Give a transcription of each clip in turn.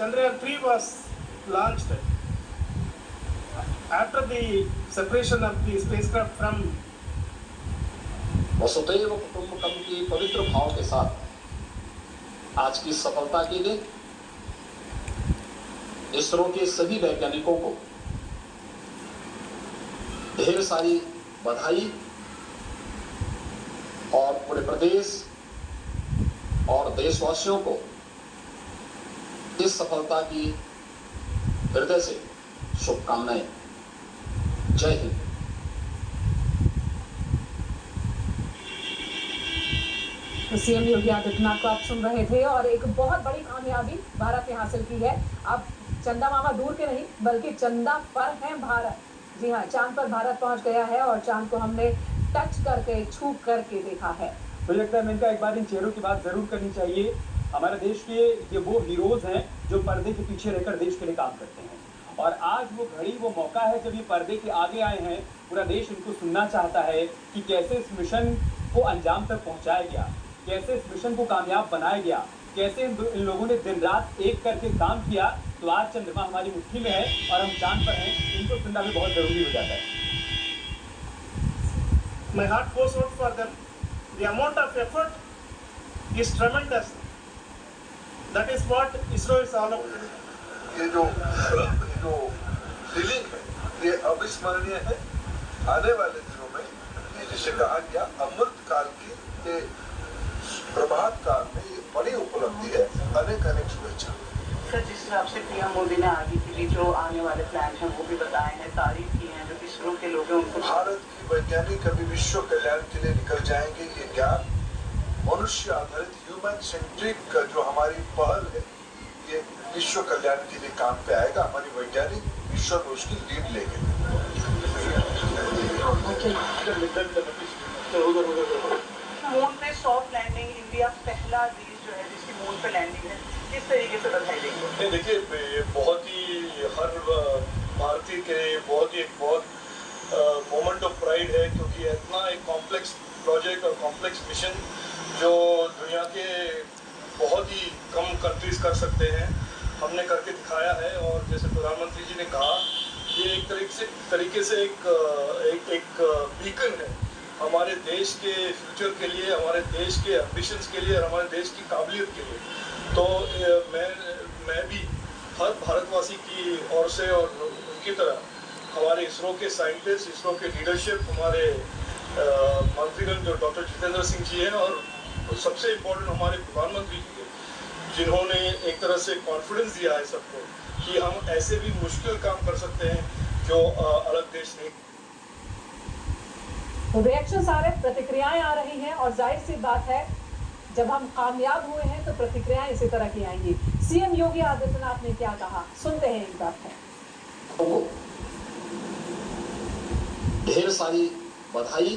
Chandrayaan-3 was launched after the separation of the spacecraft from वसुधैव कुटुंबकम की पवित्र भाव के साथ आज की सफलता के लिए इसरो के सभी वैज्ञानिकों को ढेर सारी बधाई और पूरे प्रदेश और देशवासियों को इस सफलता की हृदय से शुभकामनाएं। जय हिंद। तो सीएम योगी आदित्यनाथ को आप सुन रहे थे और एक बहुत बड़ी कामयाबी भारत ने हासिल की है। अब चंदा मामा दूर के नहीं बल्कि चंदा पर है भारत। जी हाँ, चांद पर भारत पहुंच गया है और चांद को हमने टच करके छू करके देखा है। मुझे लगता है इनका एक बार इन चेहरों की बात जरूर करनी चाहिए। हमारे देश के ये वो हीरोज हैं जो पर्दे के पीछे रहकर देश के लिए काम करते हैं और आज वो घड़ी वो मौका है जब ये पर्दे के आगे आए हैं। पूरा देश इनको सुनना चाहता है कि कैसे इस मिशन को अंजाम तक पहुंचाया गया, कैसे इस मिशन को कामयाब बनाया गया, कैसे इन लोगों ने दिन रात एक करके काम किया। तो आज चंद्रमा हमारी मुट्ठी में है और हम चांद पर हैं, इनको सुनना भी बहुत जरूरी हो जाता है। My heart goes out for them. The amount of effort is tremendous. That is what ISRO is all about. ये जो फीलिंग है ये अविस्मरणीय है। आने वाले दिनों में ये जिसे कहा गया अमृत काल की ये प्रभात काल में ये बड़ी उपलब्धि है। अनेक अनेक शुभेच्छा। सर, जिस हिसाब से पीएम मोदी ने आगे के लिए जो आने वाले प्लान हैं वो भी बताए हैं, तारीफ की है, जो इसरो के लोग हैं उनको भारत की वैज्ञानिक अभी विश्व कल्याण के लिए निकल जाएंगे। ये ज्ञान मनुष्य आधारित ह्यूमन सेंट्रिक जो हमारी पहल है ये विश्व कल्याण के लिए काम पे आएगा। हमारी वैज्ञानिक विश्व में उसकी लीड लेंगे। मून पे सॉफ्ट लैंडिंग, इंडिया पहला देश जो है जिसकी मून पे लैंडिंग है, किस तरीके से बधाई देंगे? देखिए, बहुत ही हर भारतीय के बहुत मोमेंट ऑफ प्राइड है क्योंकि इतना एक कॉम्प्लेक्स प्रोजेक्ट और कॉम्प्लेक्स मिशन जो दुनिया के बहुत ही कम कंट्रीज कर सकते हैं हमने करके दिखाया है। और जैसे प्रधानमंत्री जी ने कहा ये एक तरीके से एक बीकन है हमारे देश के फ्यूचर के लिए, हमारे देश के एम्बिशंस के लिए और हमारे देश की काबिलियत के लिए। तो मैं भी हर भारतवासी की ओर से और उनकी तरह हमारे इसरो के साइंटिस्ट, इसरो के लीडरशिप, हमारे मंत्रीगण जो डॉक्टर जितेंद्र सिंह जी हैं और सबसे इम्पोर्टेंट हमारे प्रधानमंत्री जी हैं जिन्होंने एक तरह से कॉन्फिडेंस दिया है सबको कि हम ऐसे भी मुश्किल काम कर सकते हैं जो अलग देश नहीं। रिएक्शंस आ रहे, प्रतिक्रियाएं आ रही हैं और जाहिर सी बात है जब हम कामयाब हुए हैं तो प्रतिक्रियाएं इसी तरह की आएंगी। सीएम योगी आदित्यनाथ ने क्या कहा, सुनते हैं एक बात है। ढेर सारी बधाई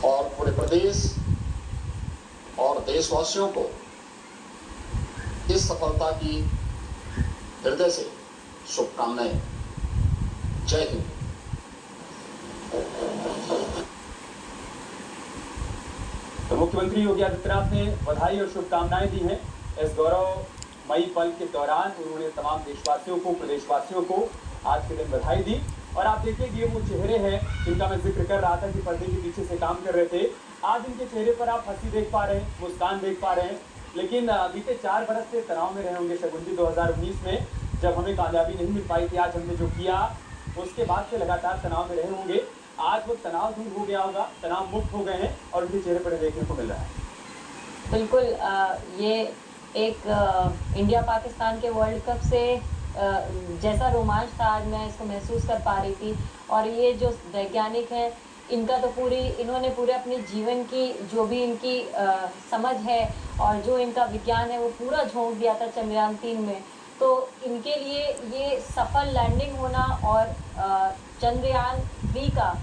और पूरे प्रदेश और देशवासियों को इस सफलता की हृदय से शुभकामनाएं। जय हिंद। तो मुख्यमंत्री योगी आदित्यनाथ ने बधाई और शुभकामनाएं दी हैं। इस गौरवमयी पल के दौरान उन्होंने तमाम देशवासियों को, प्रदेशवासियों को आज के दिन बधाई दी। और आप देखिए ये वो चेहरे हैं जिनका मैं जिक्र कर रहा था कि पर्दे के पीछे से काम कर रहे थे। आज इनके चेहरे पर आप हंसी देख पा रहे हैं, मुस्कान देख पा रहे हैं। लेकिन बीते 4 बरस से तनाव में रहे होंगे शगुन जी। 2019 में जब हमें कामयाबी नहीं मिल पाई थी, आज हमने जो किया उसके बाद से लगातार तनाव में रहे होंगे। आज वो तनाव दूर हो गया होगा, तनाव मुक्त हो गए हैं और उनके चेहरे पर देखने को मिल रहा है। बिल्कुल, ये एक इंडिया पाकिस्तान के वर्ल्ड कप से जैसा रोमांच था आज मैं इसको महसूस कर पा रही थी। और ये जो वैज्ञानिक हैं इनका तो इन्होंने पूरे अपने जीवन की जो भी इनकी समझ है और जो इनका विज्ञान है वो पूरा झोंक दिया था चंद्रयान-3 में। तो इनके लिए ये सफल लैंडिंग होना और चंद्रयान-3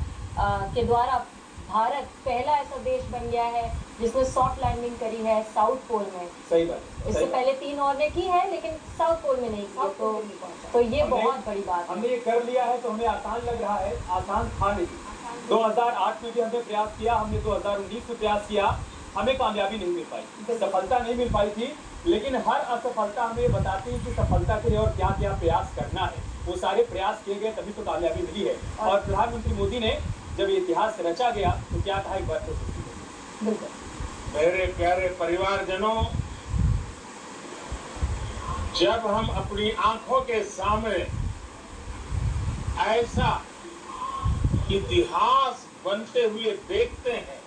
के द्वारा भारत पहला ऐसा देश बन गया है जिसने सॉफ्ट लैंडिंग करी है साउथ पोल में। सही बात। इससे पहले 3 और ने की है लेकिन साउथ पोल में नहीं की। तो ये बहुत बड़ी बात है। हमने ये कर लिया है तो हमें आसान लग रहा है, आसान था नहीं। 2008 में भी हमने प्रयास किया, हमने 2019 में प्रयास किया, हमें कामयाबी नहीं मिल पाई, सफलता नहीं मिल पाई थी। लेकिन हर असफलता हमें बताती है कि सफलता के लिए और क्या क्या प्रयास करना है। वो सारे प्रयास किए गए तभी तो कामयाबी मिली है। और प्रधानमंत्री मोदी ने जब ये इतिहास रचा गया तो क्या कहा, एक बार तो बिल्कुल। मेरे प्यारे परिवारजनों, जब हम अपनी आंखों के सामने ऐसा इतिहास बनते हुए देखते हैं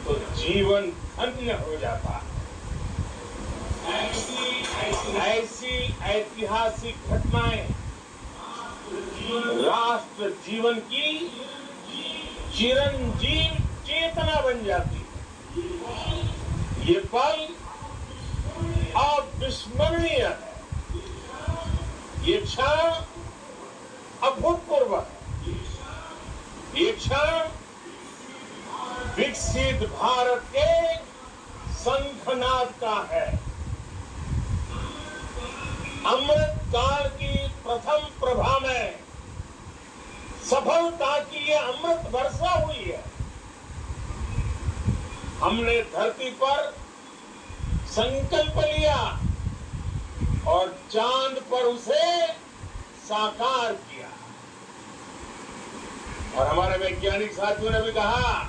तो जीवन धन्य हो जाता है। ऐसी ऐतिहासिक घटनाएं राष्ट्र जीवन की चिरंजीव चेतना बन जाती है। ये पल अविस्मरणीय है। ये क्षण अभूतपूर्व है। ये क्षण विकसित भारत के शंखनाद का है। अमृत काल की प्रथम प्रभा में सफलता की ये अमृत वर्षा हुई है। हमने धरती पर संकल्प लिया और चांद पर उसे साकार किया। और हमारे वैज्ञानिक साथियों ने भी कहा,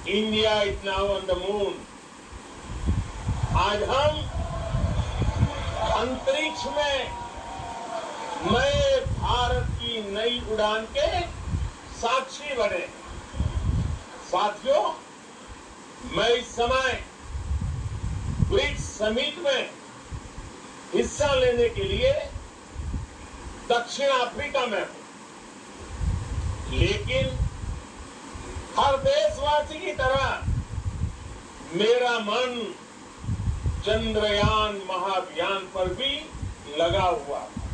India is now on the moon. आज हम अंतरिक्ष में नए भारत की नई उड़ान के साक्षी बने। साथियों, मैं इस समय ब्रिक्स समिट में हिस्सा लेने के लिए दक्षिण अफ्रीका में हूं, लेकिन हर देशवासी की तरह मेरा मन चंद्रयान महाअभियान पर भी लगा हुआ था।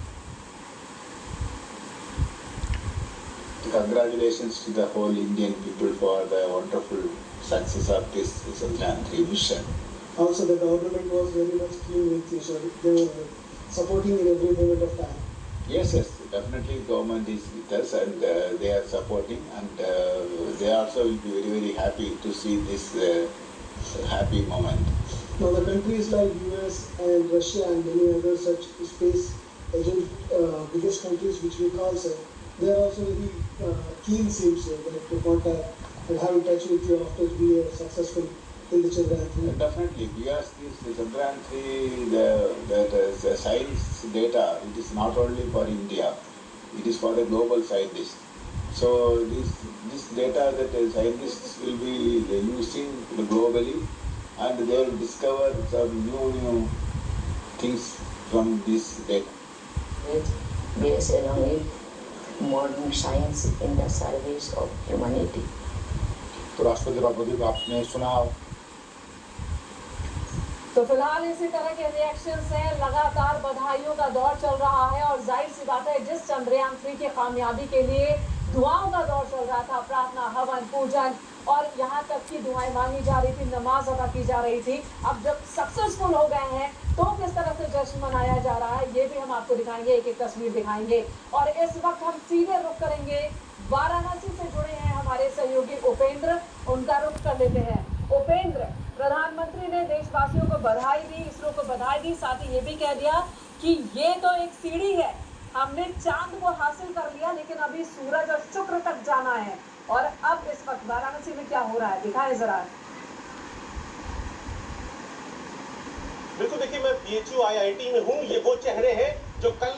Congratulations to the whole Indian people for the wonderful success of this Chandrayaan-3 mission. Also, the government was very much keen with you, sir. They were supporting in every moment of time. Yes, definitely government is with us and they are supporting, and they also will be very, very happy to see this happy moment. Now, the countries like US and Russia and many other such space agent, biggest countries which we call, sir, they are also very keen, seems, sir, to contact and have in touch with you after we are successful in the Chandrayaan-3. Definitely, because this Chandrayaan-3, the science data, it is not only for India, it is for the global scientists. So this data that the scientists will be using globally, and they will discover some new things from this data. With based along modern science in the service of humanity. तो राष्ट्रपति द्रौपदी को आपने सुना। तो फिलहाल इसी तरह के रिएक्शंस हैं, लगातार बधाइयों का दौर चल रहा है और जाहिर सी बात है जिस चंद्रयान-3 की कामयाबी के लिए दुआओं का दौर चल रहा था, प्रार्थना, हवन, पूजन और यहाँ तक की दुआएं मांगी जा रही थी, नमाज अदा की जा रही थी। अब जब सक्सेसफुल हो गए हैं तो किस तरह से जश्न मनाया जा रहा है ये भी हम आपको दिखाएंगे, एक एक तस्वीर दिखाएंगे। और इस वक्त हम सीधे रुख करेंगे, वाराणसी से जुड़े हैं हमारे सहयोगी उपेंद्र, उनका रुख कर लेते हैं। उपेंद्र, प्रधानमंत्री ने देशवासियों को बधाई दी, इसरो को बधाई दी, साथ ही ये भी कह दिया कि ये तो एक सीढ़ी है, हमने चांद को हासिल कर लिया लेकिन अभी सूरज और शुक्र तक जाना है। और अब इस वक्त वाराणसी में क्या हो रहा है दिखाएं जरा। बिल्कुल, देखिए मैं BHU IIT में हूँ। ये वो चेहरे हैं जो कल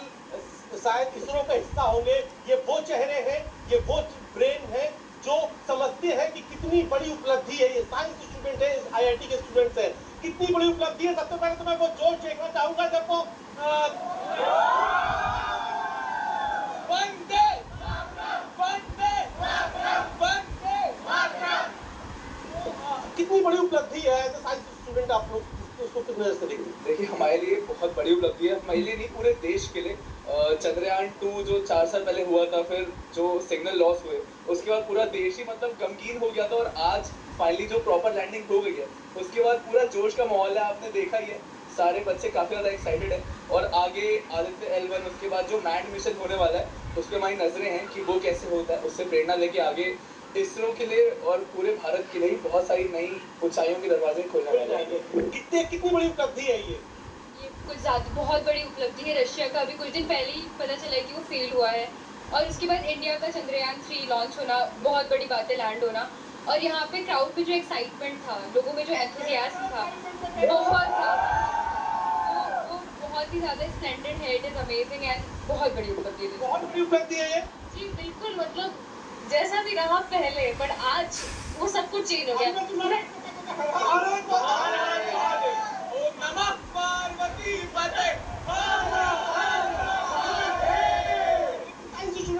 शायद इसरो का हिस्सा होंगे। ये वो चेहरे हैं, ये वो ब्रेन है जो समझते हैं कि कितनी बड़ी उपलब्धि है। ये साइंस स्टूडेंट है, IIT के स्टूडेंट्स हैं, कितनी बड़ी उपलब्धि है। सबसे पहले तो मैं वो जोश देखना चाहूंगा जब वो वंदे वंदे वंदे कितनी बड़ी उपलब्धि है एज ए साइंस स्टूडेंट। आप लोग उसको किस नजर से देखेंगे? देखिए, हमारे लिए बहुत बड़ी उपलब्धि है, हमारे लिए नहीं पूरे देश के लिए। चंद्रयान-2 जो 4 साल पहले हुआ था, फिर जो सिग्नल लॉस हुए, उसके बाद पूरा देश ही मतलब गमगीन हो गया था। और आज फाइनली जो प्रॉपर लैंडिंग हो गई है, उसके बाद पूरा जोश का माहौल है, आपने देखा ही है। सारे बच्चे काफ़ी ज़्यादा एक्साइटेड है। और आगे आदित्य L1, उसके बाद जो मैड मिशन होने वाला है, उस पर हमारी नजरें हैं कि वो कैसे होता है। उससे प्रेरणा लेके आगे इसरो के लिए और पूरे भारत के लिए बहुत सारी नई ऊंचाइयों के दरवाजे खोलने वाले हैं। कितनी बड़ी उपलब्धि है ये कुछ ज्यादा बहुत बड़ी उपलब्धि है। रशिया का अभी कुछ दिन पहले ही पता चला है कि वो फेल हुआ है, और उसके बाद इंडिया का चंद्रयान 3 लॉन्च होना बहुत बड़ी बात है, लैंड होना। और यहाँ पे क्राउड में जो एक्साइटमेंट था, लोगों में जो एंथुसियाज्म था, बहुत ज़्यादा, वो बहुत ही ज़्यादा स्प्लेंडेड है। इट इज़ अमेजिंग एंड बहुत बड़ी उपलब्धि है। बहुत बड़ी उपलब्धि है ये। जी बिल्कुल, मतलब जैसा भी रहा पहले, बट आज वो सब कुछ चेंज हो गया।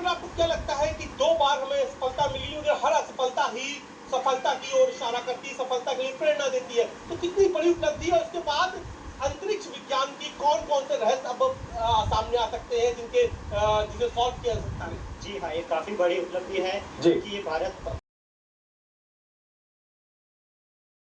आपको क्या लगता है कि 2 बार हमें सफलता मिली और हर असफलता ही सफलता की ओर इशारा करती है, सफलता के लिए प्रेरणा देती है, तो कितनी बड़ी उपलब्धि है। उसके बाद अंतरिक्ष विज्ञान की कौन-कौन से रहस्य अब सामने आ सकते हैं जिसे सॉल्व किया जा सकता है। जी हाँ, ये काफी बड़ी उपलब्धि है जी। कि ये भारत